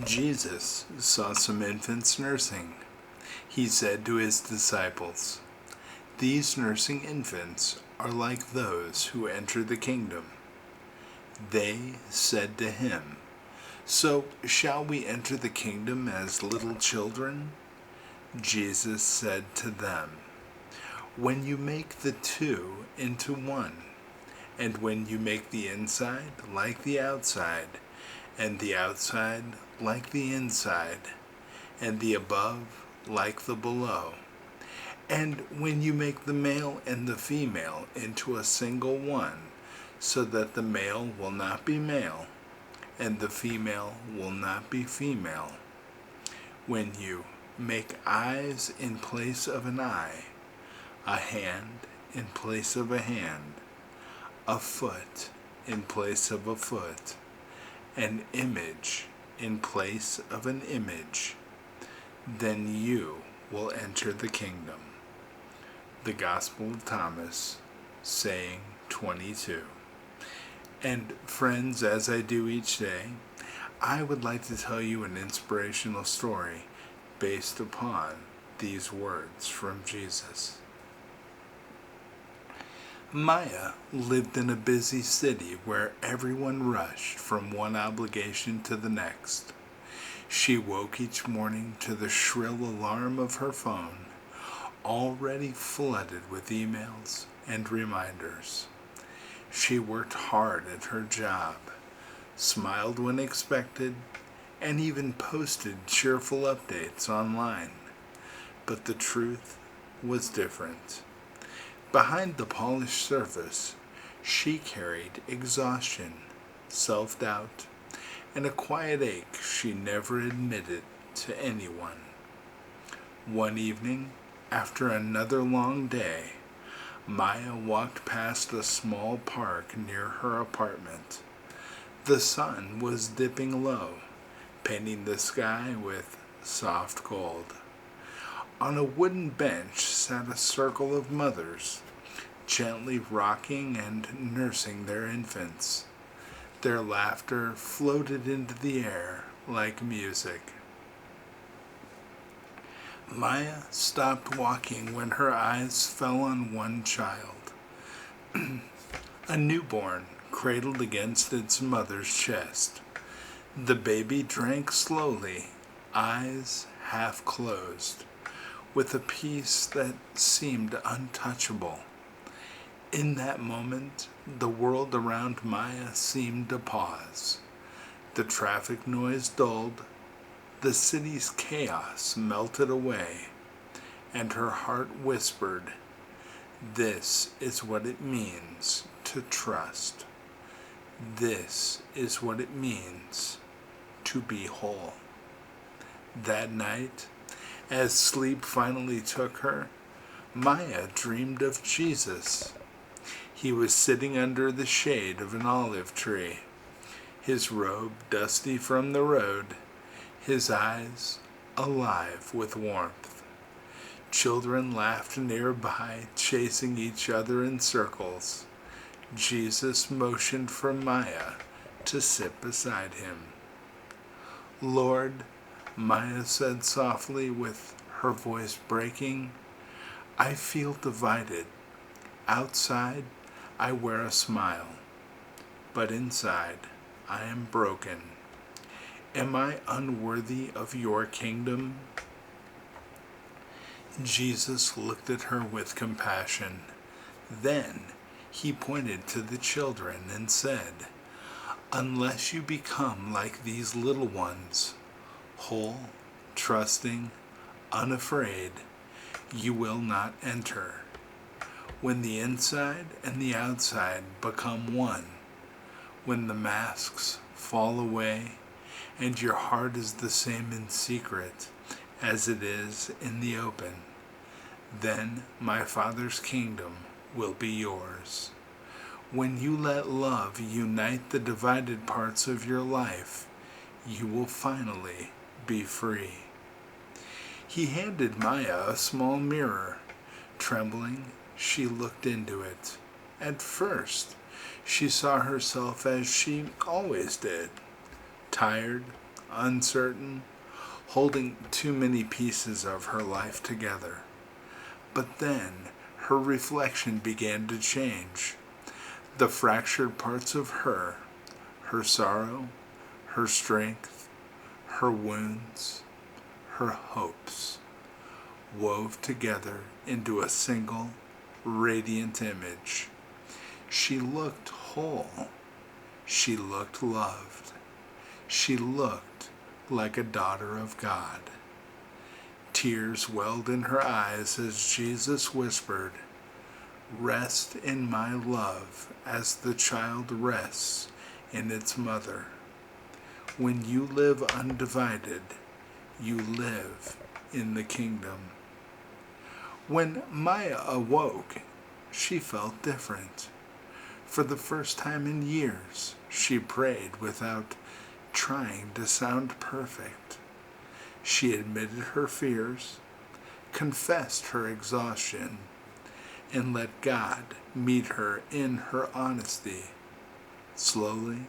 Jesus saw some infants nursing. He said to his disciples, "These nursing infants are like those who enter the kingdom." They said to him, "So shall we enter the kingdom as little children?" Jesus said to them, "When you make the two into one, and when you make the inside like the outside, and the outside like the inside, and the above like the below, and when you make the male and the female into a single one, so that the male will not be male, and the female will not be female, when you make eyes in place of an eye, a hand in place of a hand, a foot in place of a foot, an image in place of an image, then you will enter the kingdom." The Gospel of Thomas, saying 22. And friends, as I do each day, I would like to tell you an inspirational story based upon these words from Jesus. Maya lived in a busy city where everyone rushed from one obligation to the next. She woke each morning to the shrill alarm of her phone, already flooded with emails and reminders. She worked hard at her job, smiled when expected, and even posted cheerful updates online. But the truth was different. Behind the polished surface, she carried exhaustion, self-doubt, and a quiet ache she never admitted to anyone. One evening, after another long day, Maya walked past a small park near her apartment. The sun was dipping low, painting the sky with soft gold. On a wooden bench sat a circle of mothers, gently rocking and nursing their infants. Their laughter floated into the air like music. Maya stopped walking when her eyes fell on one child, a newborn cradled against its mother's chest. The baby drank slowly, eyes half closed, with a peace that seemed untouchable. In that moment, the world around Maya seemed to pause. The traffic noise dulled, the city's chaos melted away, and her heart whispered, "This is what it means to trust. This is what it means to be whole." That night, as sleep finally took her, Maya dreamed of Jesus. He was sitting under the shade of an olive tree, his robe dusty from the road, his eyes alive with warmth. Children laughed nearby, chasing each other in circles. Jesus motioned for Maya to sit beside him. "Lord," Maya said softly, with her voice breaking, "I feel divided. Outside, I wear a smile, but inside, I am broken. Am I unworthy of your kingdom?" Jesus looked at her with compassion. Then he pointed to the children and said, "Unless you become like these little ones, whole, trusting, unafraid, you will not enter. When the inside and the outside become one, when the masks fall away and your heart is the same in secret as it is in the open, then my Father's kingdom will be yours. When you let love unite the divided parts of your life, you will finally be free." He handed Maya a small mirror. Trembling, she looked into it. At first, she saw herself as she always did, tired, uncertain, holding too many pieces of her life together. But then her reflection began to change. The fractured parts of her sorrow, her strength, her wounds, her hopes, wove together into a single, radiant image. She looked whole. She looked loved. She looked like a daughter of God. Tears welled in her eyes as Jesus whispered, "Rest in my love as the child rests in its mother. When you live undivided, you live in the kingdom." When Maya awoke, she felt different. For the first time in years, she prayed without trying to sound perfect. She admitted her fears, confessed her exhaustion, and let God meet her in her honesty. Slowly,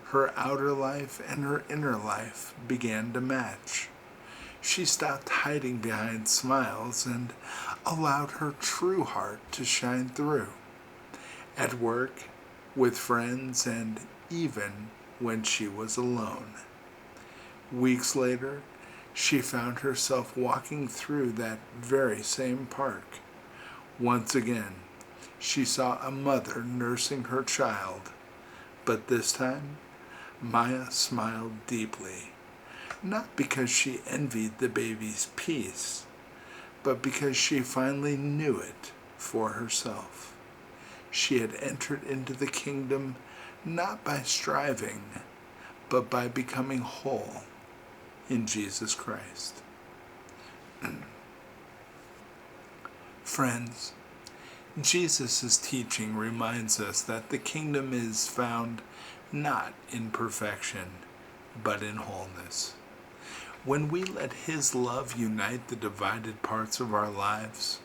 her outer life and her inner life began to match. She stopped hiding behind smiles and allowed her true heart to shine through. At work, with friends, and even when she was alone. Weeks later, she found herself walking through that very same park. Once again, she saw a mother nursing her child, but this time, Maya smiled deeply, not because she envied the baby's peace, but because she finally knew it for herself. She had entered into the kingdom not by striving, but by becoming whole in Jesus Christ. Friends, Jesus' teaching reminds us that the kingdom is found not in perfection, but in wholeness. When we let His love unite the divided parts of our lives,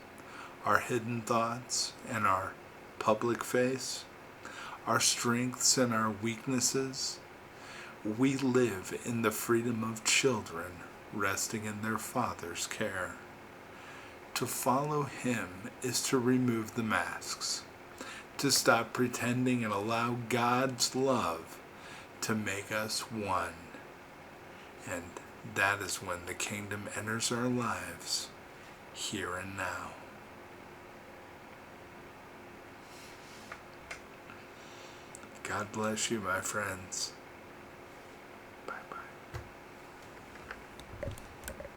our hidden thoughts and our public face, our strengths and our weaknesses, we live in the freedom of children resting in their Father's care. To follow Him is to remove the masks, to stop pretending and allow God's love to make us one. And that is when the kingdom enters our lives, here and now. God bless you, my friends.